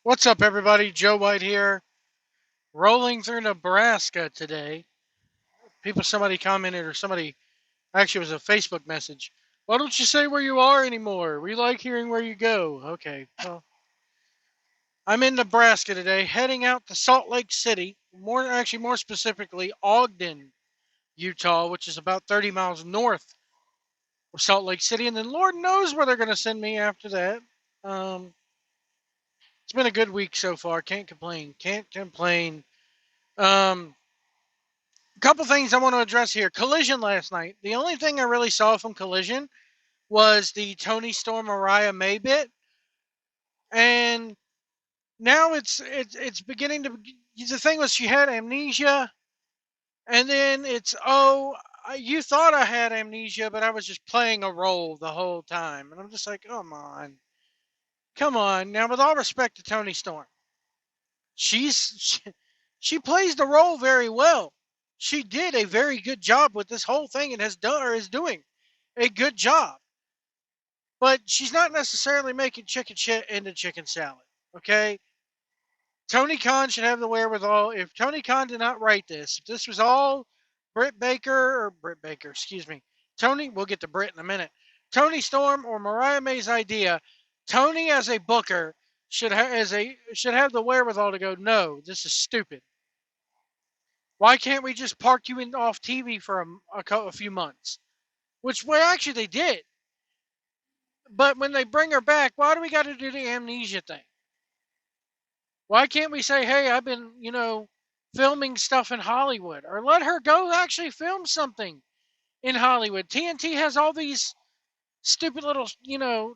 What's up, everybody? Joe White here, rolling through Nebraska today. Somebody commented, or somebody actually it was a Facebook message. Why don't you say where you are anymore? We like hearing where you go. Okay, well, I'm in Nebraska today, heading out to Salt Lake City. More specifically, Ogden, Utah, which is about 30 miles north of Salt Lake City, and then Lord knows where they're going to send me after that. Um, it's been a good week so far. Can't complain. Can't complain. Um, Couple things I want to address here. Collision last night. The only thing I really saw from Collision was the Tony Storm Mariah May bit, and now it's beginning to. The thing was she had amnesia, and then you thought I had amnesia, but I was just playing a role the whole time, and I'm just like, come on. Now, with all respect to Tony Storm, she's she plays the role very well. She did a very good job with this whole thing and has done or is doing a good job. But she's not necessarily making chicken shit into chicken salad. Okay? Tony Khan should have the wherewithal. If Tony Khan did not write this, if this was all Britt Baker, excuse me. Tony, we'll get to Britt in a minute. Tony Storm or Mariah May's idea, Tony as a booker should have the wherewithal to go, no, this is stupid. Why can't we just park you off TV for a few months? Actually they did. But when they bring her back, why do we got to do the amnesia thing? Why can't we say, hey, I've been, filming stuff in Hollywood, or let her go actually film something in Hollywood? TNT has all these stupid little,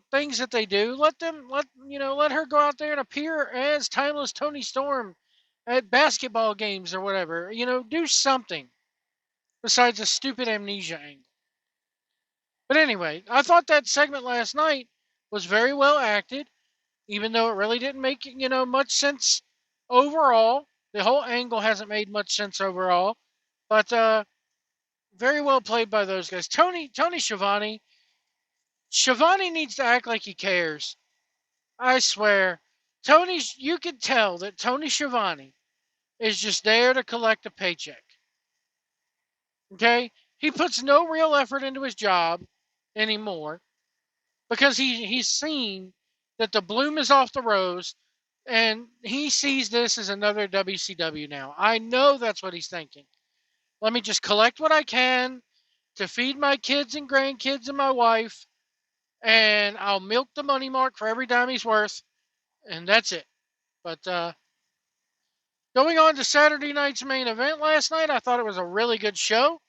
things that they do. Let her go out there and appear as Timeless Tony Storm at basketball games or whatever. Do something besides a stupid amnesia angle. But anyway, I thought that segment last night was very well acted, even though it really didn't make, much sense overall. The whole angle hasn't made much sense overall, but very well played by those guys. Tony Schiavone needs to act like he cares. I swear, you can tell that Tony Schiavone is just there to collect a paycheck. Okay, he puts no real effort into his job anymore because he's seen that the bloom is off the rose, and he sees this as another WCW now. I know that's what he's thinking. Let me just collect what I can to feed my kids and grandkids and my wife, and I'll milk the money mark for every dime he's worth, and that's it. But going on to Saturday night's main event last night, I thought it was a really good show.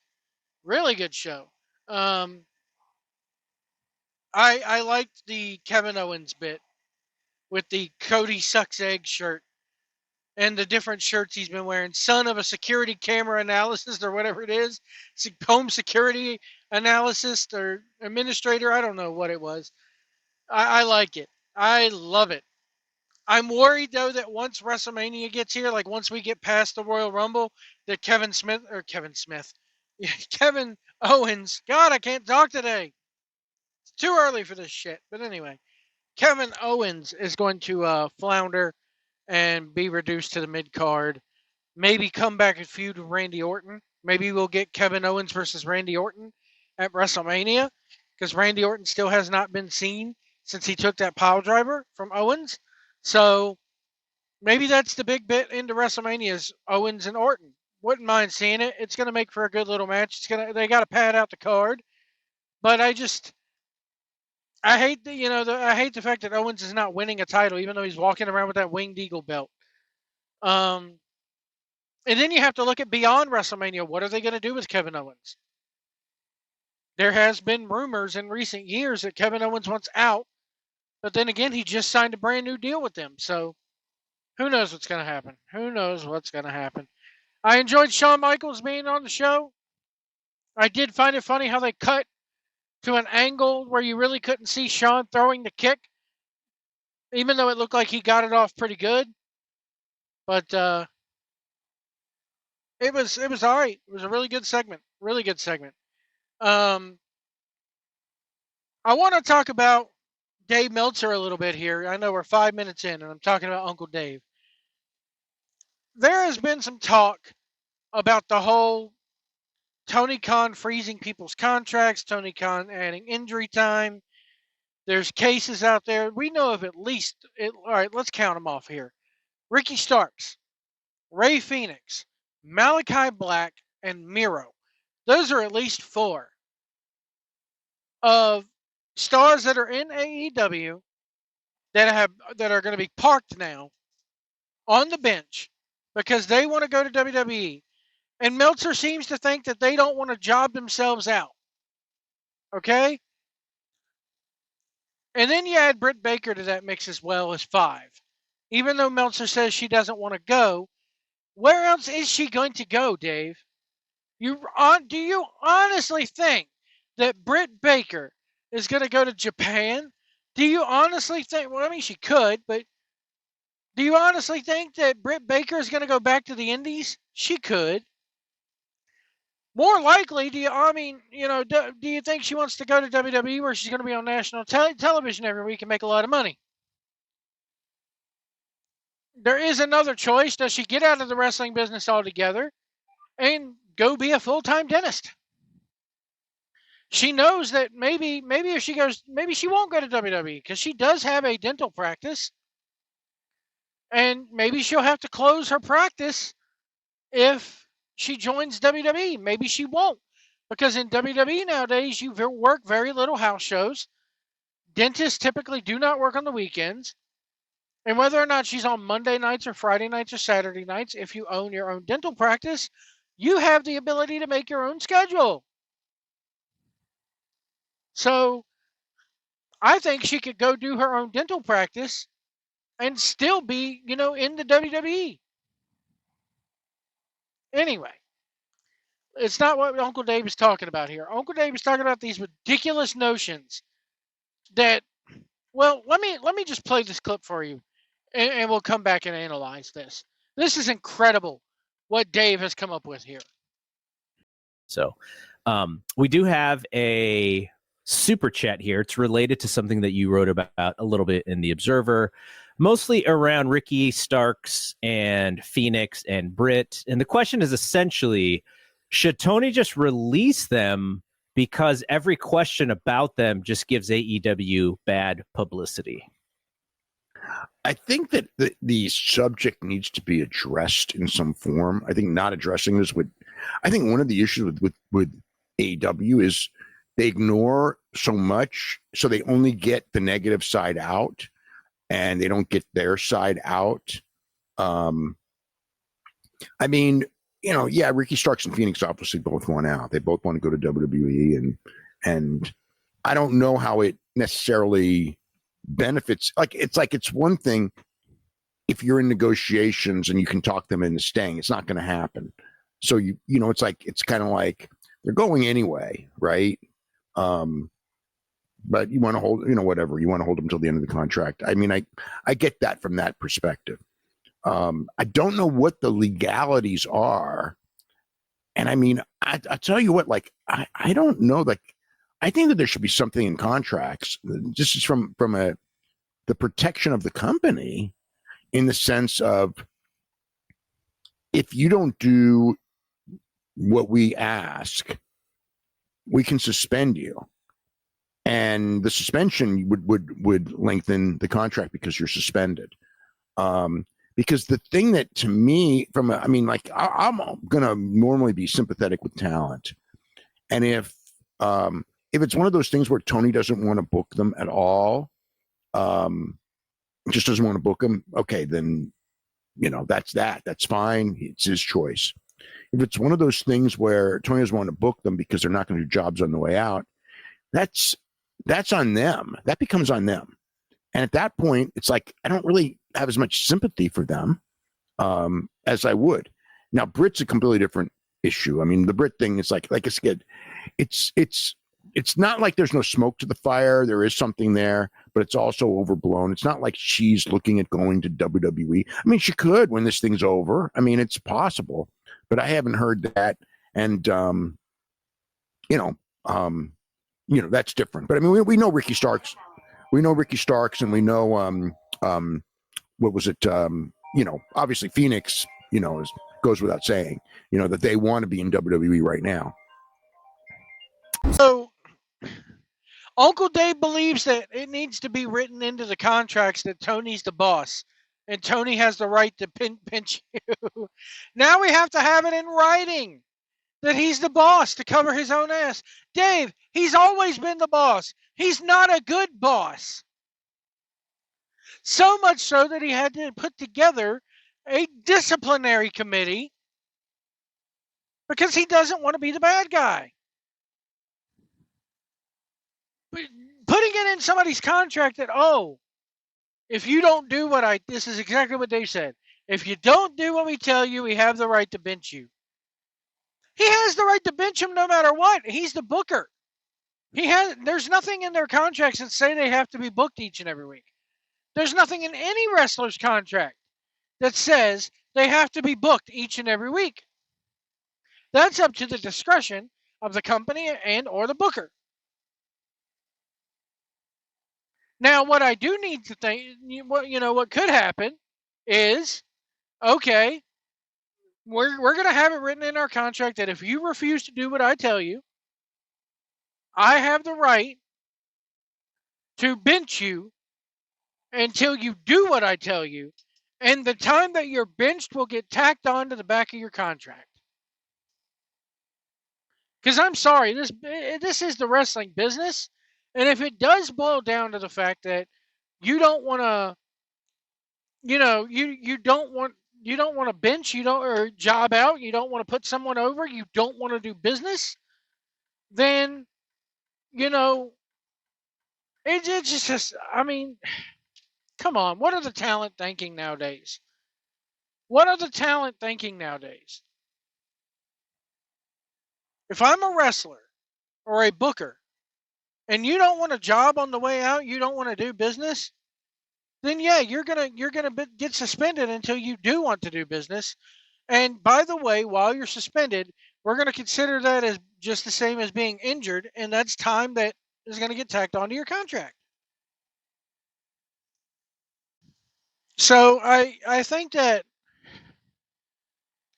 Really good show. Um, I liked the Kevin Owens bit with the Cody Sucks Egg shirt and the different shirts he's been wearing. Son of a security camera analyst or whatever it is, home security analyst or administrator. I don't know what it was. I like it. I love it. I'm worried though that once WrestleMania gets here, like once we get past the Royal Rumble, that Kevin Owens. God, I can't talk today. It's too early for this shit. But anyway, Kevin Owens is going to flounder and be reduced to the mid card. Maybe come back and feud with Randy Orton. Maybe we'll get Kevin Owens versus Randy Orton at WrestleMania because Randy Orton still has not been seen since he took that pile driver from Owens. So maybe that's the big bit into WrestleMania is Owens and Orton. Wouldn't mind seeing it. It's going to make for a good little match. They got to pad out the card, but I hate I hate the fact that Owens is not winning a title even though he's walking around with that winged eagle belt. Um, and then you have to look at beyond WrestleMania. What are they going to do with Kevin Owens? There has been rumors in recent years that Kevin Owens wants out, but then again, he just signed a brand new deal with them. So who knows what's going to happen? Who knows what's going to happen? I enjoyed Shawn Michaels being on the show. I did find it funny how they cut to an angle where you really couldn't see Shawn throwing the kick, even though it looked like he got it off pretty good. But it was all right. It was a really good segment. Really good segment. Um, I want to talk about Dave Meltzer a little bit here. I know we're 5 minutes in, and I'm talking about Uncle Dave. There has been some talk about the whole Tony Khan freezing people's contracts, Tony Khan adding injury time. There's cases out there. We know of at least, all right, let's count them off here. Ricky Starks, Ray Phoenix, Malachi Black, and Miro. Those are at least four of stars that are in AEW that are going to be parked now on the bench because they want to go to WWE. And Meltzer seems to think that they don't want to job themselves out. Okay? And then you add Britt Baker to that mix as well as five. Even though Meltzer says she doesn't want to go, where else is she going to go, Dave? Do you honestly think that Britt Baker is going to go to Japan? Do you honestly think, well, I mean, she could, but do you honestly think that Britt Baker is going to go back to the Indies? She could. More likely, do you think she wants to go to WWE where she's going to be on national television every week and make a lot of money? There is another choice. Does she get out of the wrestling business altogether and go be a full-time dentist? She knows that maybe if she goes, maybe she won't go to WWE because she does have a dental practice, and maybe she'll have to close her practice if she joins WWE. Maybe she won't, because in WWE nowadays you work very little house shows. Dentists typically do not work on the weekends. And whether or not she's on Monday nights or Friday nights or Saturday nights, if you own your own dental practice, you have the ability to make your own schedule. So I think she could go do her own dental practice and still be, in the WWE. Anyway, it's not what Uncle Dave is talking about here. Uncle Dave is talking about these ridiculous notions that, well, let me just play this clip for you, and we'll come back and analyze this. This is incredible what Dave has come up with here. So we do have a super chat here. It's related to something that you wrote about a little bit in the Observer, mostly around Ricky Starks and Phoenix and Britt. And the question is essentially, should Tony just release them because every question about them just gives AEW bad publicity? I think that the subject needs to be addressed in some form. I think not addressing this I think one of the issues with AEW is they ignore so much, so they only get the negative side out, and they don't get their side out. I mean, Ricky Starks and Phoenix obviously both want out. They both want to go to WWE, and I don't know how it necessarily benefits. It's one thing if you're in negotiations and you can talk them into staying. It's not going to happen. So it's kind of like they're going anyway, right? But you want to hold, whatever you want to hold them until the end of the contract. I mean, I get that from that perspective. I don't know what the legalities are, and I mean, I tell you what, I don't know, I think that there should be something in contracts. This is from the protection of the company, in the sense of, if you don't do what we ask, we can suspend you, and the suspension would lengthen the contract because you're suspended. Because the thing that, to me, I'm gonna normally be sympathetic with talent, and if it's one of those things where Tony doesn't want to book them at all, just doesn't want to book them, okay, then that's fine. It's his choice. If it's one of those things where Tony doesn't want to book them because they're not going to do jobs on the way out, that's on them. That becomes on them. And at that point, it's like, I don't really have as much sympathy for them as I would. Now, Britt's a completely different issue. I mean, the Britt thing is like I said, it's not like there's no smoke to the fire. There is something there, but it's also overblown. It's not like she's looking at going to WWE. I mean, she could when this thing's over. I mean, it's possible, but I haven't heard that. And, that's different. But I mean, we know Ricky Starks Ricky Starks, and we know what was it? Obviously Phoenix, goes without saying, that they want to be in WWE right now. So Uncle Dave believes that it needs to be written into the contracts that Tony's the boss and Tony has the right to pinch you. Now we have to have it in writing that he's the boss to cover his own ass. Dave, he's always been the boss. He's not a good boss. So much so that he had to put together a disciplinary committee because he doesn't want to be the bad guy. But putting it in somebody's contract that, if you don't do this is exactly what they said. If you don't do what we tell you, we have the right to bench you. He has the right to bench him no matter what. He's the booker. There's nothing in their contracts that say they have to be booked each and every week. There's nothing in any wrestler's contract that says they have to be booked each and every week. That's up to the discretion of the company and or the booker. Now, what I do need to think, what could happen is, okay, we're going to have it written in our contract that if you refuse to do what I tell you, I have the right to bench you until you do what I tell you, and the time that you're benched will get tacked on to the back of your contract. Because I'm sorry, this is the wrestling business, and if it does boil down to the fact that you don't want to, you don't want to bench, or job out, you don't want to put someone over, you don't want to do business, then it's just, I mean, come on, what are the talent thinking nowadays? What are the talent thinking nowadays? If I'm a wrestler or a booker and you don't want a job on the way out, you don't want to do business, then yeah, you're gonna get suspended until you do want to do business. And by the way, while you're suspended, we're gonna consider that as just the same as being injured, and that's time that is gonna get tacked onto your contract. So I think that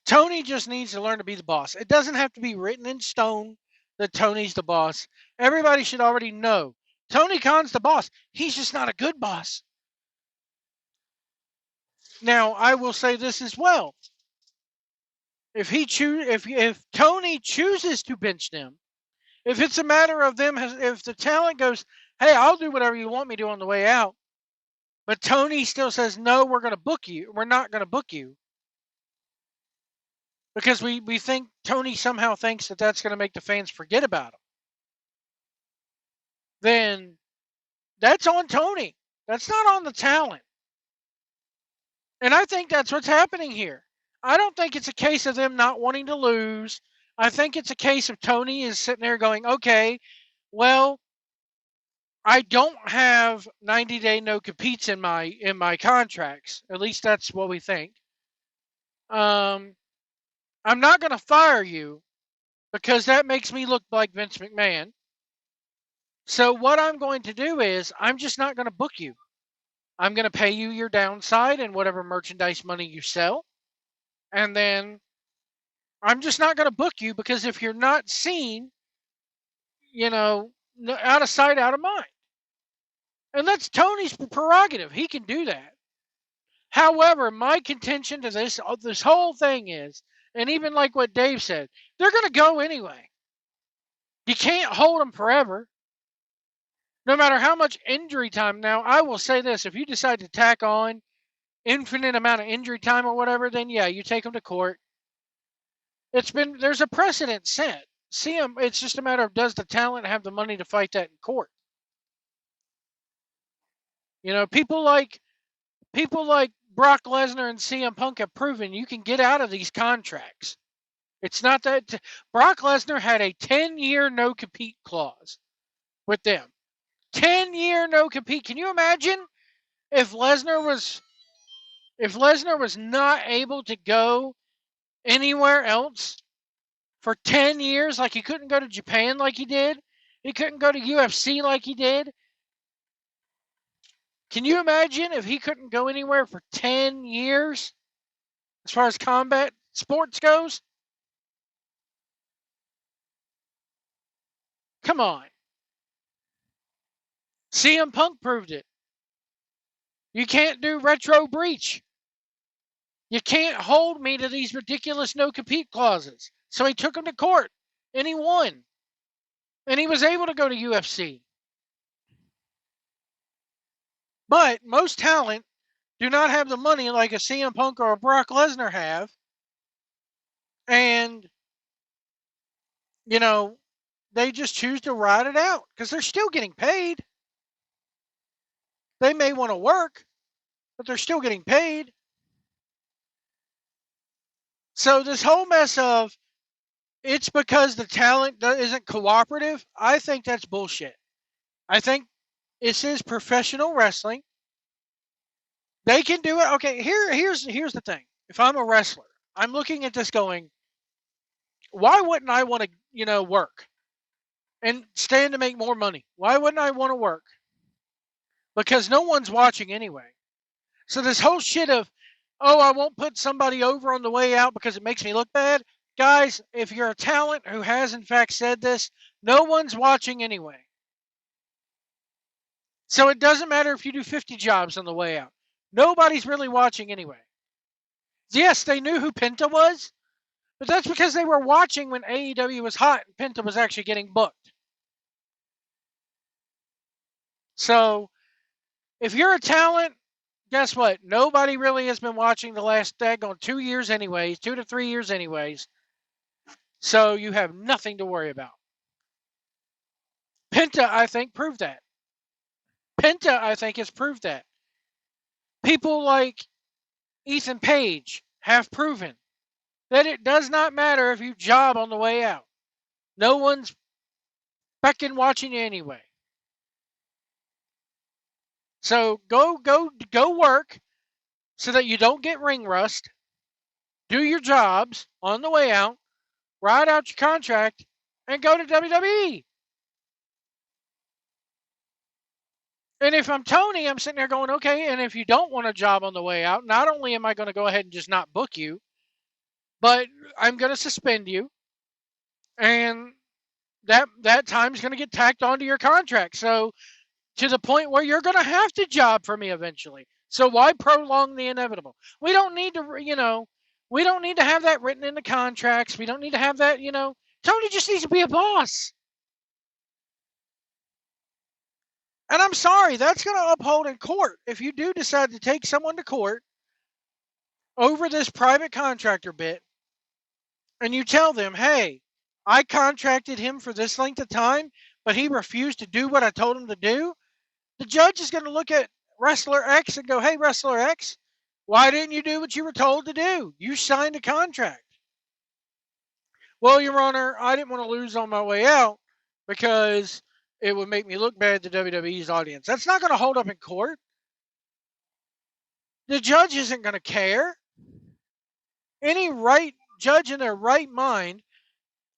Tony just needs to learn to be the boss. It doesn't have to be written in stone that Tony's the boss. Everybody should already know Tony Khan's the boss. He's just not a good boss. Now, I will say this as well. If Tony chooses to bench them, if it's a matter of them, if the talent goes, hey, I'll do whatever you want me to on the way out, but Tony still says, no, we're going to book you. We're not going to book you. Because we think Tony somehow thinks that that's going to make the fans forget about him. Then that's on Tony. That's not on the talent. And I think that's what's happening here. I don't think it's a case of them not wanting to lose. I think it's a case of Tony is sitting there going, okay, well, I don't have 90-day no competes in my contracts. At least that's what we think. I'm not going to fire you because that makes me look like Vince McMahon. So what I'm going to do is I'm just not going to book you. I'm going to pay you your downside and whatever merchandise money you sell. And then I'm just not going to book you because if you're not seen, out of sight, out of mind. And that's Tony's prerogative. He can do that. However, my contention to this whole thing is, and even like what Dave said, they're going to go anyway. You can't hold them forever. No matter how much injury time. Now, I will say this. If you decide to tack on infinite amount of injury time or whatever, then yeah, you take them to court. There's a precedent set. It's just a matter of, does the talent have the money to fight that in court? People like Brock Lesnar and CM Punk have proven you can get out of these contracts. It's not that Brock Lesnar had a 10-year no-compete clause with them. 10-year no-compete. Can you imagine if Lesnar was not able to go anywhere else for 10 years? Like he couldn't go to Japan like he did. He couldn't go to UFC like he did. Can you imagine if he couldn't go anywhere for 10 years as far as combat sports goes? Come on. CM Punk proved it. You can't do retro breach. You can't hold me to these ridiculous no compete clauses. So he took him to court and he won. And he was able to go to UFC. But most talent do not have the money like a CM Punk or a Brock Lesnar have. And, you know, they just choose to ride it out because they're still getting paid. They may want to work, but they're still getting paid. So this whole mess of it's because the talent isn't cooperative, I think that's bullshit. I think this is professional wrestling. They can do it. Okay, here's the thing. If I'm a wrestler, I'm looking at this going, why wouldn't I want to, work and stand to make more money? Why wouldn't I want to work? Because no one's watching anyway. So this whole shit of, oh, I won't put somebody over on the way out because it makes me look bad. Guys, if you're a talent who has in fact said this, no one's watching anyway. So it doesn't matter if you do 50 jobs on the way out. Nobody's really watching anyway. Yes, they knew who Penta was, but that's because they were watching when AEW was hot and Penta was actually getting booked. So if you're a talent, guess what? Nobody really has been watching the last daggone 2 years anyways, 2 to 3 years anyways. So you have nothing to worry about. Penta, I think, proved that. Penta, I think, has proved that. People like Ethan Page have proven that it does not matter if you job on the way out. No one's fucking watching you anyway. So go work so that you don't get ring rust. Do your jobs on the way out, ride out your contract, and go to WWE. And if I'm Tony, I'm sitting there going, okay, and if you don't want a job on the way out, not only am I going to go ahead and just not book you, but I'm going to suspend you. And that time's going to get tacked onto your contract. So to the point where you're going to have to job for me eventually. So why prolong the inevitable? We don't need to, we don't need to have that written in the contracts. We don't need to have that, Tony just needs to be a boss. And I'm sorry, that's going to uphold in court. If you do decide to take someone to court over this private contractor bit, and you tell them, hey, I contracted him for this length of time, but he refused to do what I told him to do, the judge is going to look at Wrestler X and go, hey, Wrestler X, why didn't you do what you were told to do? You signed a contract. Well, Your Honor, I didn't want to lose on my way out because it would make me look bad to WWE's audience. That's not going to hold up in court. The judge isn't going to care. Any right judge in their right mind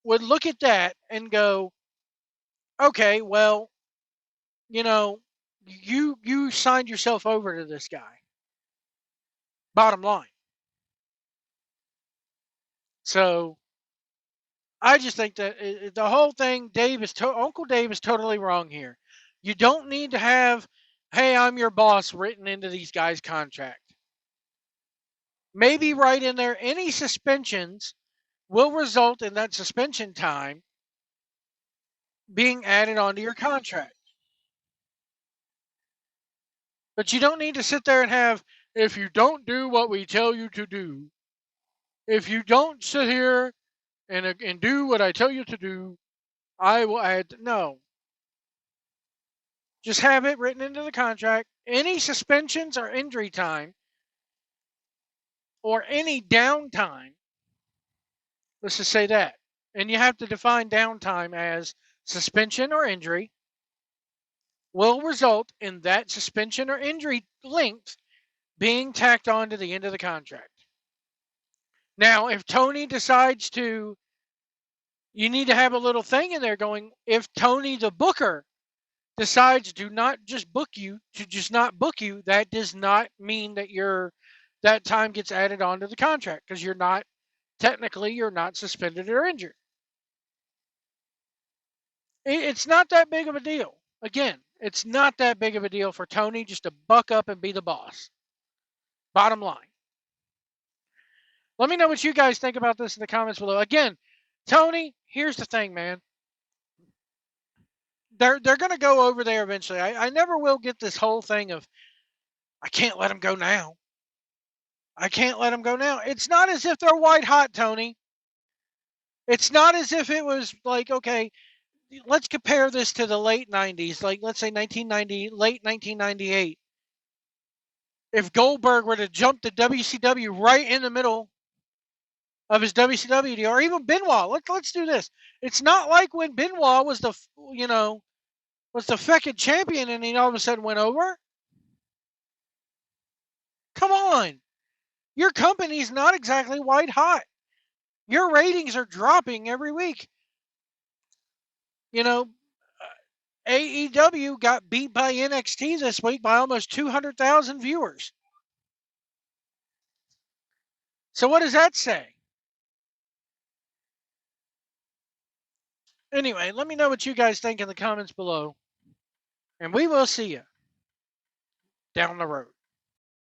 would look at that and go, okay, well, you signed yourself over to this guy. Bottom line. So I just think that the whole thing, Uncle Dave is totally wrong here. You don't need to have, hey, I'm your boss written into these guys' contract. Maybe write in there any suspensions will result in that suspension time being added onto your contract. But you don't need to sit there and have, if you don't do what we tell you to do, if you don't sit here and do what I tell you to do, I will add. No. Just have it written into the contract. Any suspensions or injury time or any downtime, let's just say that. And you have to define downtime as suspension or injury will result in that suspension or injury length being tacked on to the end of the contract. Now, if Tony decides to, you need to have a little thing in there going, if Tony the booker decides to not just book you, that does not mean that that time gets added onto the contract, because you're not suspended or injured. It's not that big of a deal. Again, it's not that big of a deal for Tony just to buck up and be the boss. Bottom line. Let me know what you guys think about this in the comments below. Again, Tony, here's the thing, man. They're going to go over there eventually. I never will get this whole thing of, I can't let him go now. I can't let him go now. It's not as if they're white hot, Tony. It's not as if it was like, okay, let's compare this to the late 90s, like let's say 1990, late 1998. If Goldberg were to jump the WCW right in the middle of his WCW deal, or even Benoit, let's do this. It's not like when Benoit was the feckin' champion and he all of a sudden went over. Come on. Your company's not exactly white hot. Your ratings are dropping every week. AEW got beat by NXT this week by almost 200,000 viewers. So what does that say? Anyway, let me know what you guys think in the comments below. And we will see you down the road.